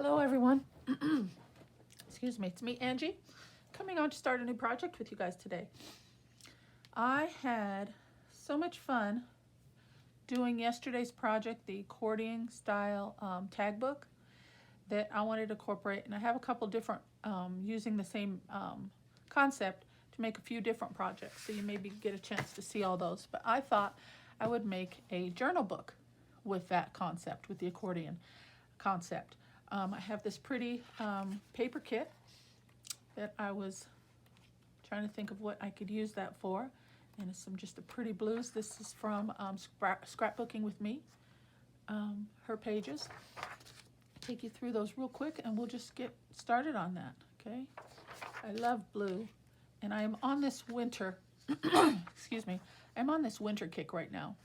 Hello everyone. Excuse me, it's me, Angie, coming on to start a new project with you guys today. I had so much fun doing yesterday's project, the accordion style tag book, that I wanted to incorporate, and I have a couple different using the same concept to make a few different projects, so you maybe get a chance to see all those. But I thought I would make a journal book with that concept, with the accordion concept. I have this pretty paper kit that I was trying to think of what I could use that for, and it's just the pretty blues. This is from Scrapbooking with Me, her pages. Take you through those real quick and we'll just get started on that, okay? I love blue, and I am on this winter, excuse me, I'm on this winter kick right now.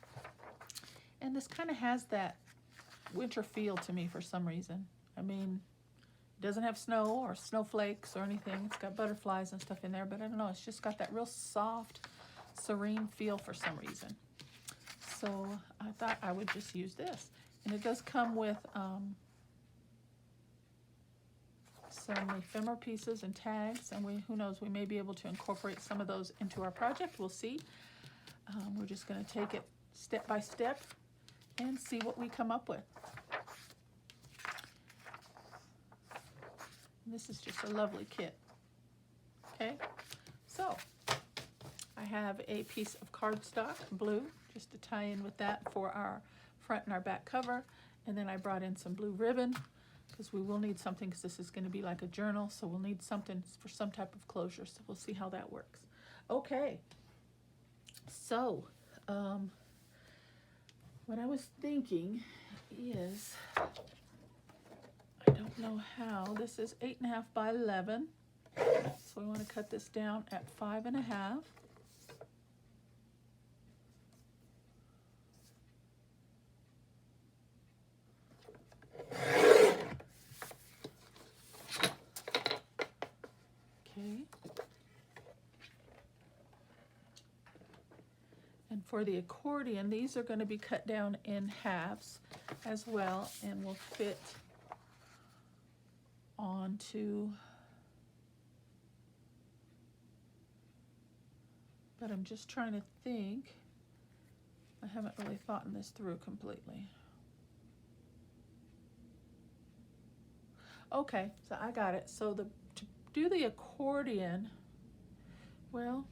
And this kind of has that winter feel to me for some reason. I mean, it doesn't have snow or snowflakes or anything. It's got butterflies and stuff in there, but I don't know, it's just got that real soft, serene feel for some reason. So I thought I would just use this. And it does come with some ephemera pieces and tags, and who knows, we may be able to incorporate some of those into our project. We'll see. We're just going to take it step by step and see what we come up with. This is just a lovely kit. Okay, so I have a piece of cardstock, blue, just to tie in with that for our front and our back cover. And then I brought in some blue ribbon, because we will need something, because this is going to be like a journal, so we'll need something for some type of closure. So we'll see how that works. Okay, so what I was thinking is, I don't know how, this is 8.5 by 11, so we want to cut this down at 5.5. Okay. And for the accordion, these are going to be cut down in halves as well, and will fit onto, but I'm just trying to think. I haven't really thought this through completely. Okay, so I got it. So to do the accordion, well,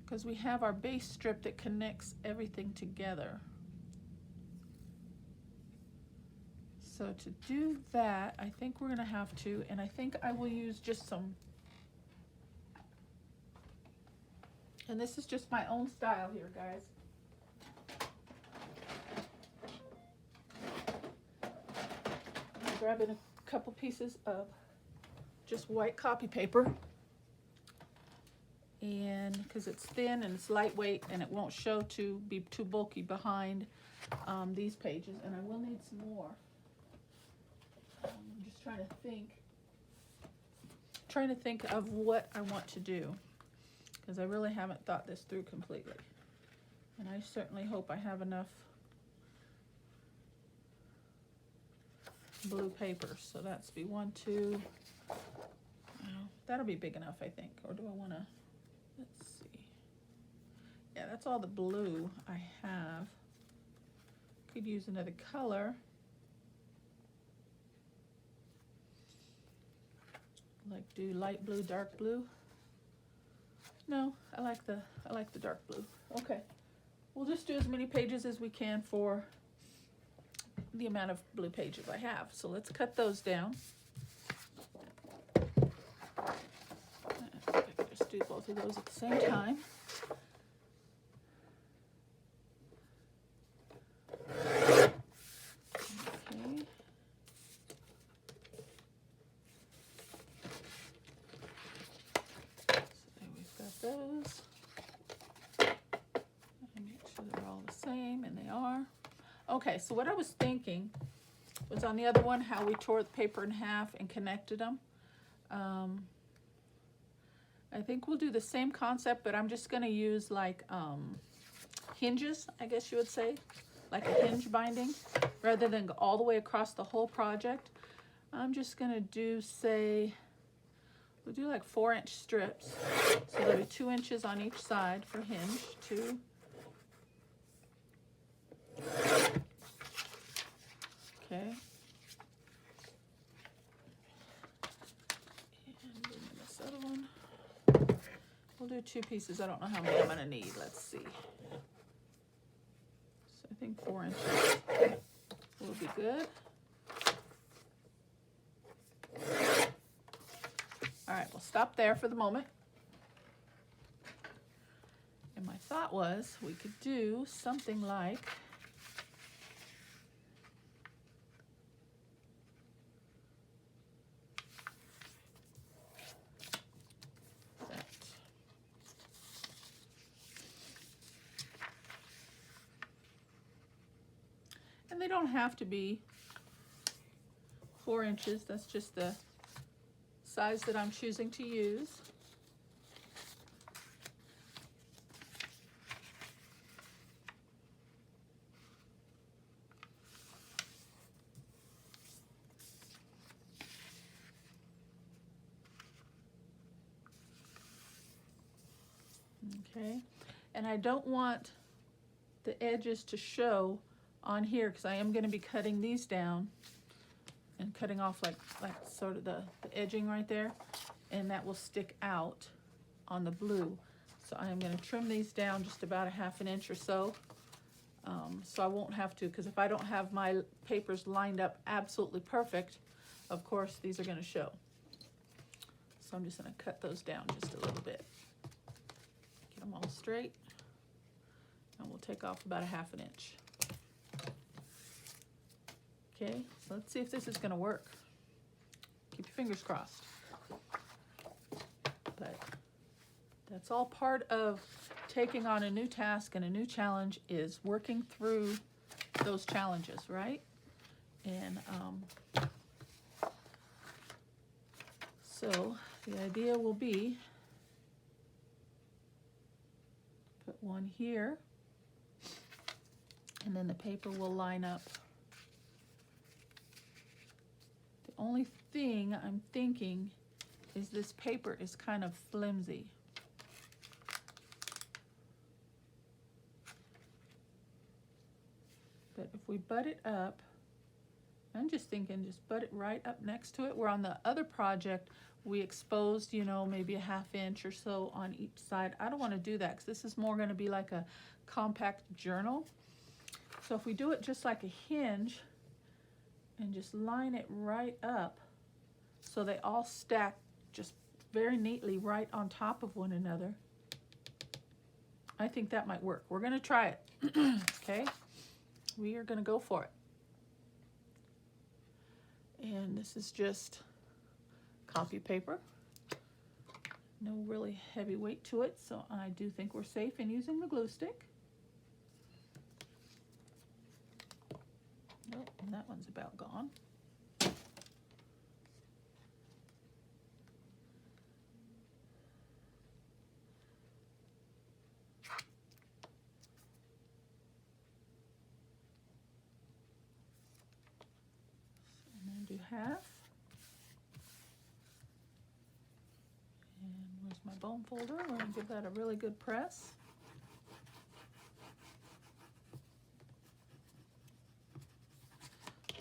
because we have our base strip that connects everything together. So to do that, I think we're going to have to, and I think I will use just some, and this is just my own style here, guys. I'm grabbing a couple pieces of just white copy paper, and because it's thin and it's lightweight and it won't show to be too bulky behind these pages, and I will need some more. I'm just trying to think of what I want to do, because I really haven't thought this through completely, and I certainly hope I have enough blue paper. So that's be 1, 2, that'll be big enough, I think. Or do I want to, let's see, yeah, that's all the blue I have. Could use another color. Like do light blue, dark blue. No, I like the dark blue. Okay, we'll just do as many pages as we can for the amount of blue pages I have. So let's cut those down. I could just do both of those at the same time. Okay. Those. Make sure they're all the same, and they are. Okay, so what I was thinking was on the other one, how we tore the paper in half and connected them. I think we'll do the same concept, but I'm just going to use like hinges, I guess you would say, like a hinge binding, rather than go all the way across the whole project, I'm just gonna do, say, we'll do like 4-inch strips. So there'll be 2 inches on each side for hinge, 2. Okay. And then this other one. We'll do 2 pieces. I don't know how many I'm gonna need. Let's see. So I think 4 inches will be good. All right, we'll stop there for the moment. And my thought was we could do something like that. And they don't have to be 4 inches. That's just the size that I'm choosing to use. Okay, and I don't want the edges to show on here because I am going to be cutting these down and cutting off like sort of the edging right there, and that will stick out on the blue. So I am going to trim these down just about a ½ inch or so. So I won't have to, because if I don't have my papers lined up absolutely perfect, of course these are going to show. So I'm just going to cut those down just a little bit. Get them all straight. And we'll take off about a ½ inch. Okay, so let's see if this is going to work. Keep your fingers crossed. But that's all part of taking on a new task and a new challenge, is working through those challenges, right? And so the idea will be, put one here, and then the paper will line up. The only thing I'm thinking is this paper is kind of flimsy. But if we butt it up, I'm just thinking just butt it right up next to it. Where on the other project, we exposed, you know, maybe a ½ inch or so on each side. I don't want to do that because this is more going to be like a compact journal. So if we do it just like a hinge and just line it right up so they all stack just very neatly right on top of one another, I think that might work. We're going to try it. Okay, we are going to go for it. And this is just copy paper, no really heavy weight to it, so I do think we're safe in using the glue stick. Oh, and that one's about gone. And then do half. And where's my bone folder? We're going to give that a really good press.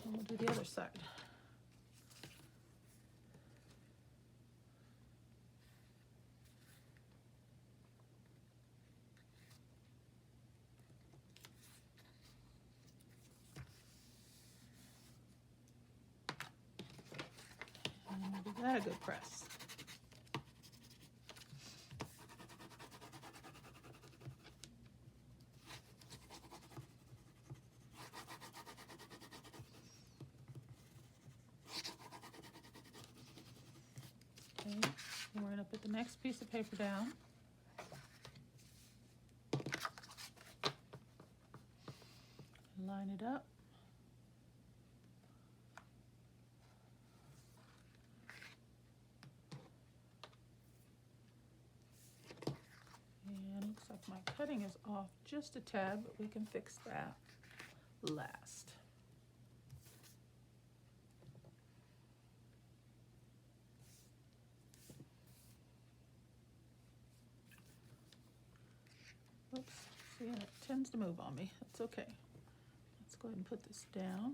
And we'll do the other side. And we'll give that a good press. Okay, we're going to put the next piece of paper down. Line it up. And looks like my cutting is off just a tad, but we can fix that. last. Oops, see, and it tends to move on me. That's okay. Let's go ahead and put this down.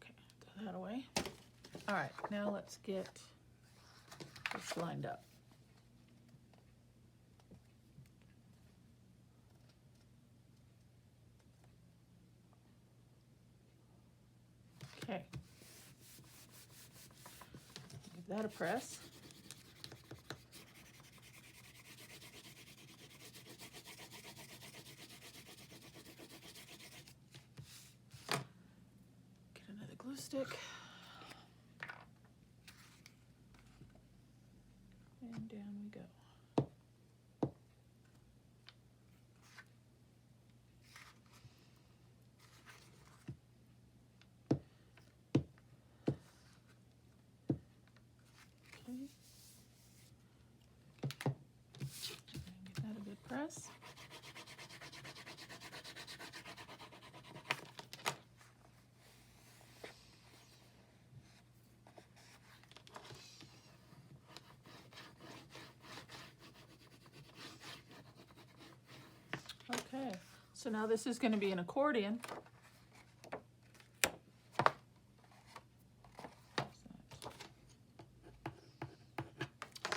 Okay, throw that away. All right, now let's get this lined up. Okay. Give that a press. Get another glue stick. And down we go. Okay. Give that a good press. Okay, so now this is going to be an accordion.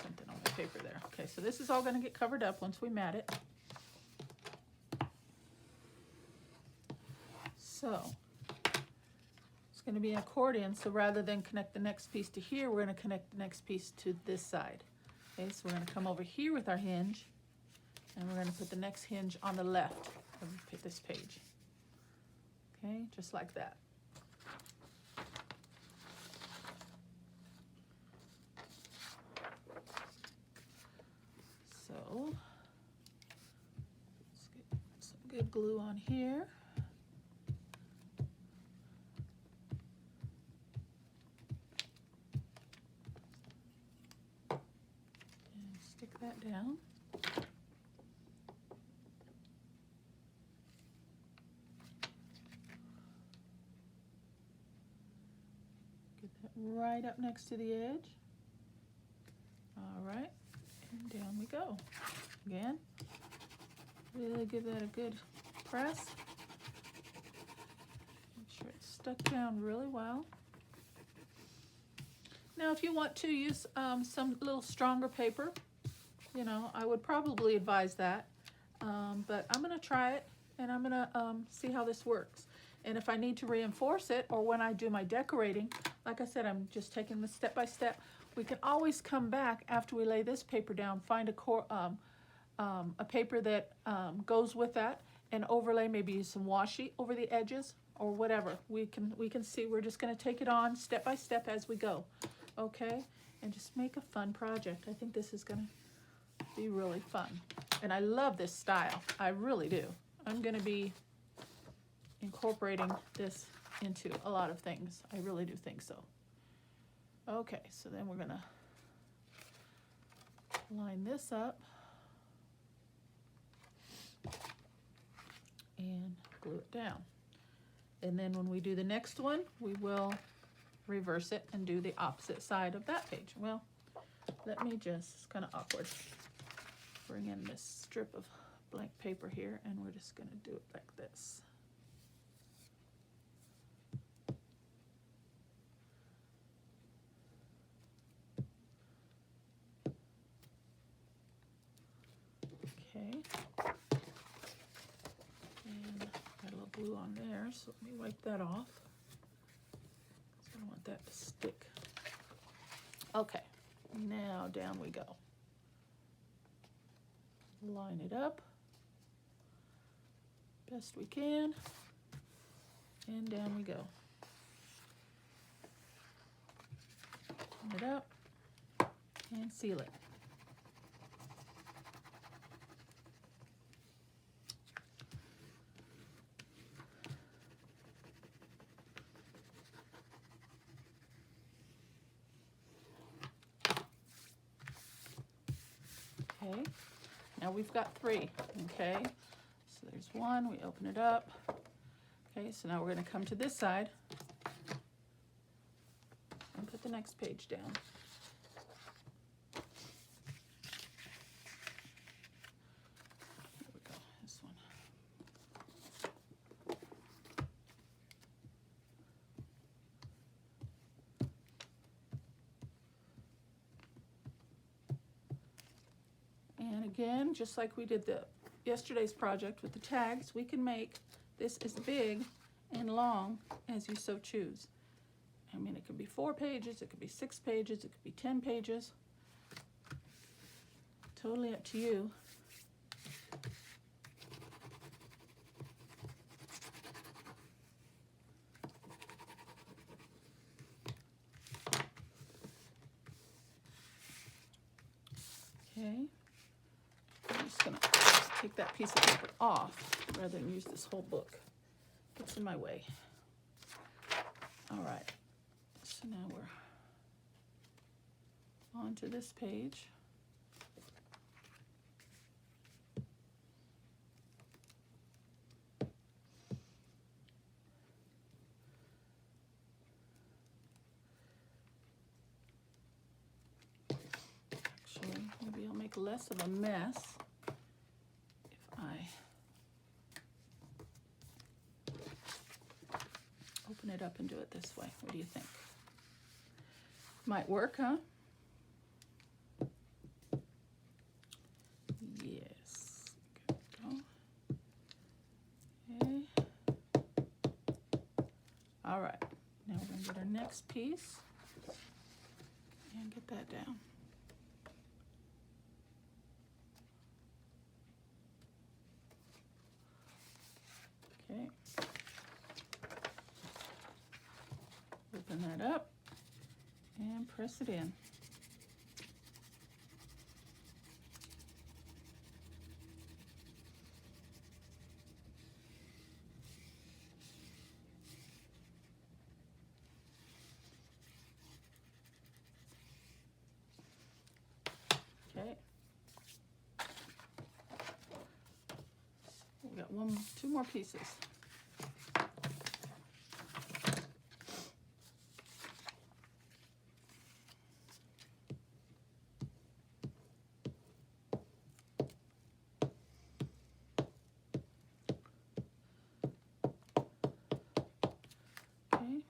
Something on the paper there. Okay, so this is all going to get covered up once we mat it. So it's going to be an accordion, so rather than connect the next piece to here, we're going to connect the next piece to this side. Okay, so we're going to come over here with our hinge, and we're going to put the next hinge on the left of this page. Okay, just like that. So let's get some good glue on here. And stick that down. Get that right up next to the edge. All right, and down we go. Again, really give that a good press. Make sure it's stuck down really well. Now, if you want to use some little stronger paper, you know, I would probably advise that. But I'm going to try it, and I'm going to see how this works. And if I need to reinforce it, or when I do my decorating, like I said, I'm just taking this step by step. We can always come back after we lay this paper down, find a paper that goes with that, and overlay, maybe use some washi over the edges or whatever. We can see. We're just going to take it on step by step as we go, okay? And just make a fun project. I think this is going to be really fun, and I love this style. I really do. I'm going to be incorporating this into a lot of things. I really do think so. Okay, so then we're going to line this up and glue it down. And then when we do the next one, we will reverse it and do the opposite side of that page. Well, let me just, it's kind of awkward, bring in this strip of blank paper here, and we're just going to do it like this. Okay, and got a little glue on there, so let me wipe that off. I don't want that to stick. Okay, now down we go. Line it up best we can, and down we go. Line it up and seal it. Okay, now we've got 3. Okay, so there's 1, we open it up. Okay, so now we're going to come to this side and put the next page down. Here we go, this one. And again, just like we did yesterday's project with the tags, we can make this as big and long as you so choose. I mean, it could be 4 pages, it could be 6 pages, it could be 10 pages. Totally up to you. Okay. I'm just going to take that piece of paper off rather than use this whole book. It's in my way. All right, so now we're on to this page. Actually, maybe I'll make less of a mess if I open it up and do it this way. What do you think? Might work, huh? Yes. Good. Okay. All right. Now we're going to get our next piece and get that down. Okay. Open that up and press it in. Okay. We got 2 more pieces. Okay.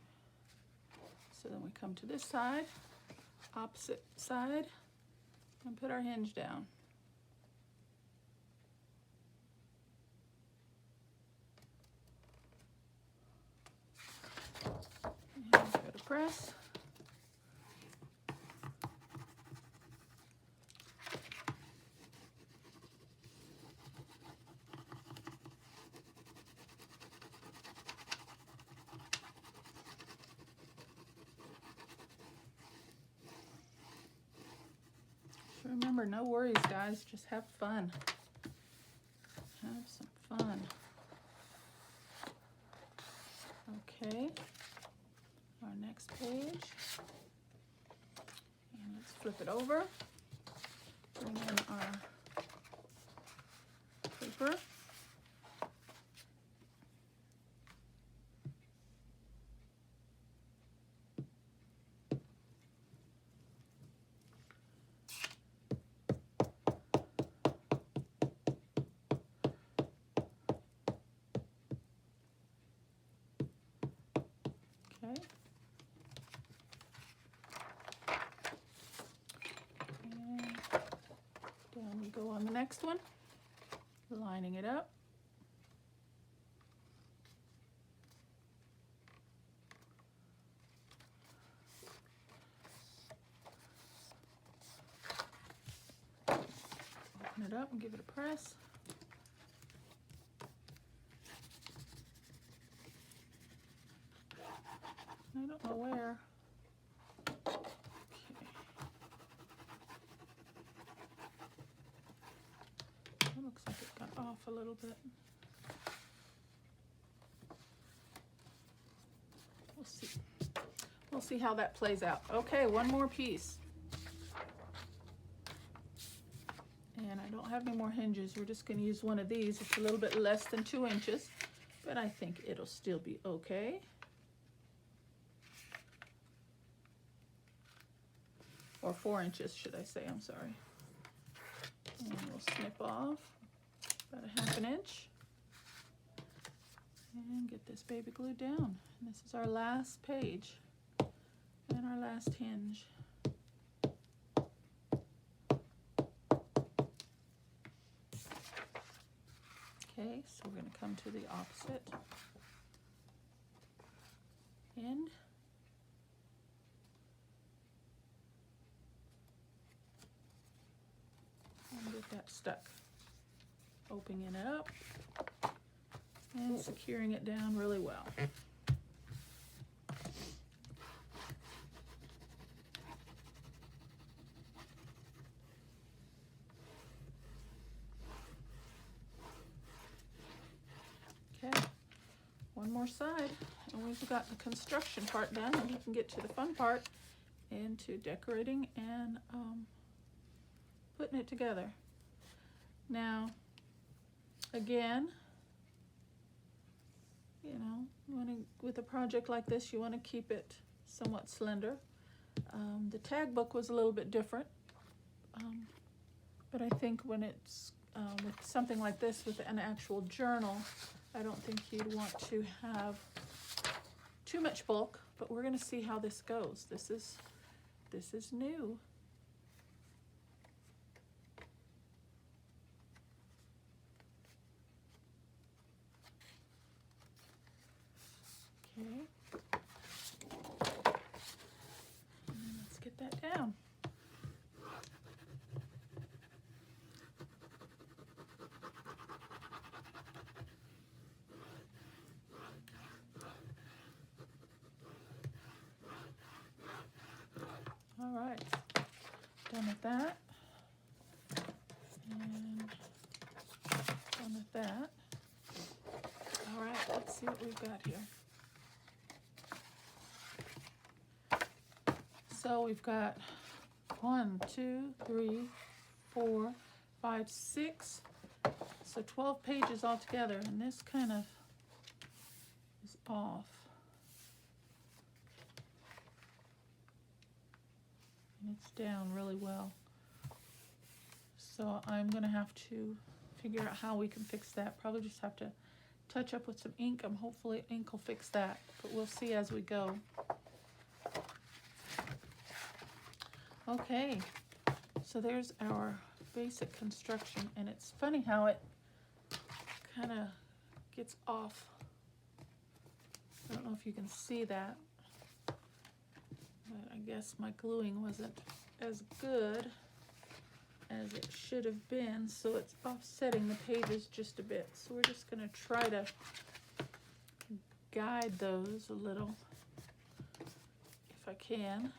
So then we come to this side, opposite side, and put our hinge down. And go to press. Remember, no worries, guys. Just have fun. Have some fun. Okay. Our next page. And let's flip it over. Bring in our paper. Okay. And down we go on the next one, lining it up. Open it up and give it a press. I don't know where. Okay. That looks like it got off a little bit. We'll see. We'll see how that plays out. Okay, one more piece. And I don't have any more hinges. We're just going to use one of these. It's a little bit less than 2 inches, but I think it'll still be okay. Or 4 inches, should I say, I'm sorry. And we'll snip off about a 1/2 inch. And get this baby glued down. And this is our last page and our last hinge. Okay, so we're going to come to the opposite end. And get that stuck. Opening it up and securing it down really well. Okay, one more side, and we've got the construction part done, and we can get to the fun part, into decorating and putting it together. Now, again, you know, with a project like this, you want to keep it somewhat slender. The tag book was a little bit different, but I think when it's with something like this, with an actual journal, I don't think you'd want to have too much bulk, but we're going to see how this goes. This is new. Okay. And let's get that down. All right, done with that, and done with that. All right, let's see what we've got here. So we've got 1, 2, 3, 4, 5, 6, so 12 pages altogether, and this kind of is off. And it's down really well. So I'm gonna have to figure out how we can fix that. Probably just have to touch up with some ink. Hopefully ink will fix that, but we'll see as we go. Okay, so there's our basic construction, and it's funny how it kind of gets off. I don't know if you can see that, but I guess my gluing wasn't as good as it should have been, so it's offsetting the pages just a bit. So we're just going to try to guide those a little if I can.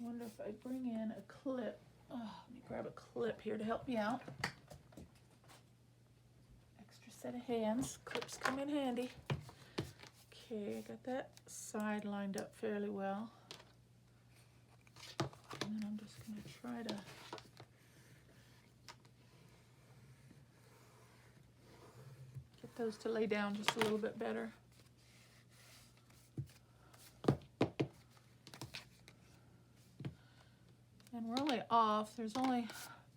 I wonder if I bring in a clip. Oh, let me grab a clip here to help me out. Extra set of hands. Clips come in handy. Okay, I got that side lined up fairly well. And then I'm just going to try to get those to lay down just a little bit better. And we're only off, there's only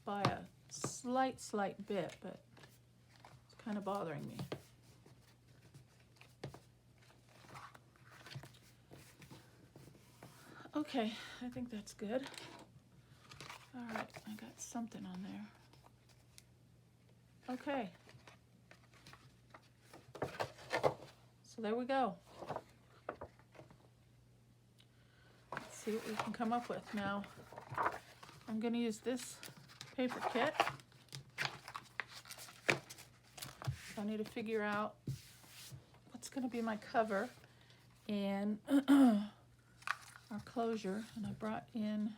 by a slight bit, but it's kind of bothering me. Okay, I think that's good. All right, I got something on there. Okay. So there we go. Let's see what we can come up with now. I'm going to use this paper kit. I need to figure out what's going to be my cover and our closure. And I brought in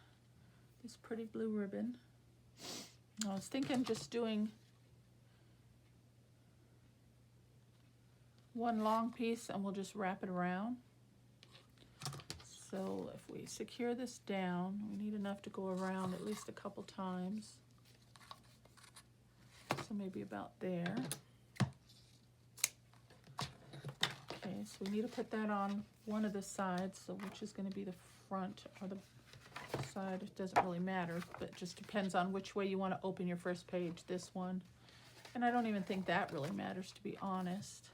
this pretty blue ribbon. I was thinking just doing one long piece and we'll just wrap it around. So if we secure this down, we need enough to go around at least a couple times. So maybe about there. Okay, so we need to put that on one of the sides, so which is going to be the front or the side, it doesn't really matter, but it just depends on which way you want to open your first page, this one. And I don't even think that really matters, to be honest.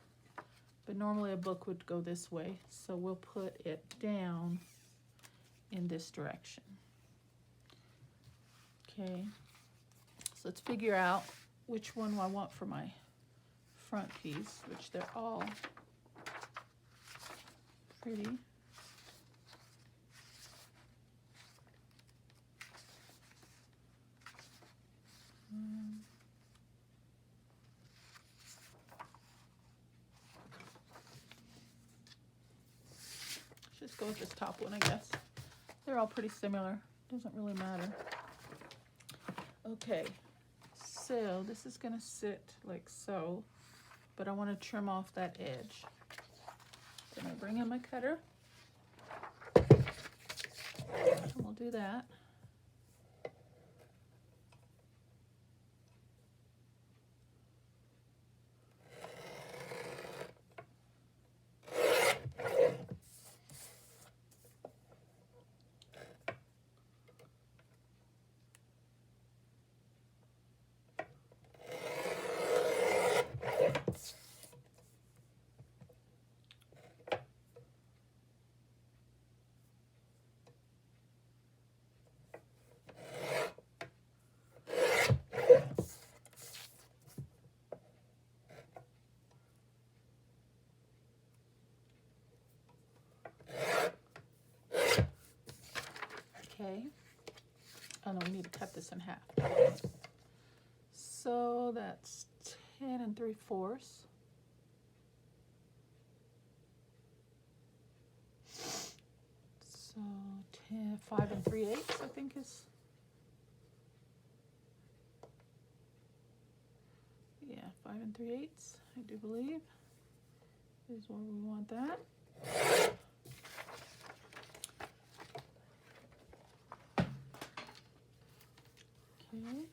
But normally a book would go this way, so we'll put it down in this direction. Okay, so let's figure out which one I want for my front piece, which they're all pretty. Just go with this top one, I guess. They're all pretty similar. Doesn't really matter. Okay, so this is gonna sit like so, but I want to trim off that edge. Then I bring in my cutter, and we'll do that. Okay. Oh no, we need to cut this in half. So that's 10 3/4. So 5 3/8, I think is. Yeah, 5 3/8, I do believe, is where we want that. Okay.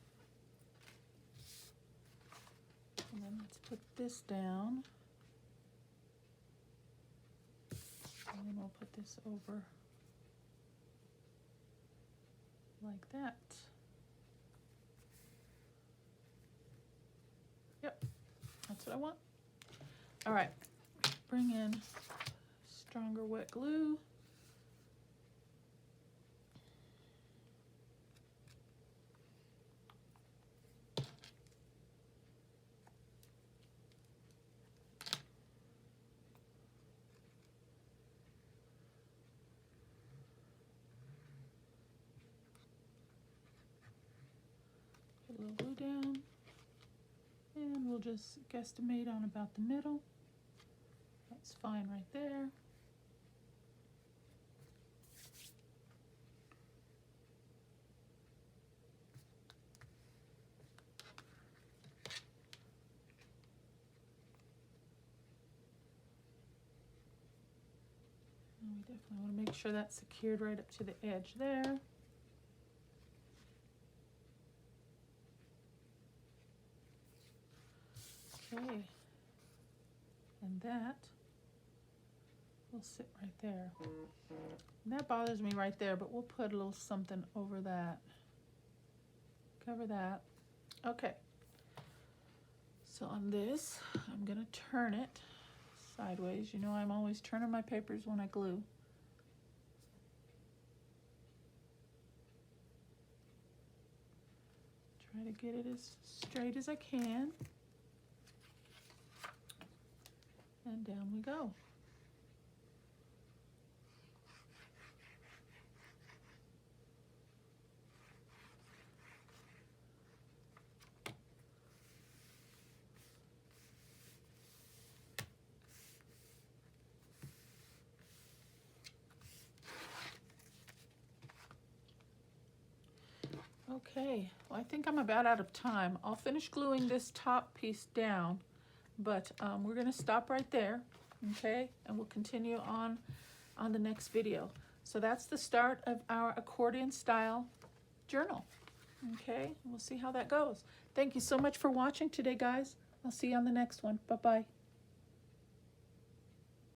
And then let's put this down. And then we'll put this over like that. Yep, that's what I want. All right, bring in stronger wet glue. Put a little glue down, and we'll just guesstimate on about the middle. That's fine right there. And we definitely want to make sure that's secured right up to the edge there. Okay, and that will sit right there. And that bothers me right there, but we'll put a little something over that. Cover that. Okay, so on this, I'm gonna turn it sideways. You know I'm always turning my papers when I glue. Try to get it as straight as I can. And down we go. Okay, well, I think I'm about out of time. I'll finish gluing this top piece down, but we're going to stop right there, okay? And we'll continue on the next video. So that's the start of our accordion style journal. Okay, we'll see how that goes. Thank you so much for watching today, guys. I'll see you on the next one. Bye-bye.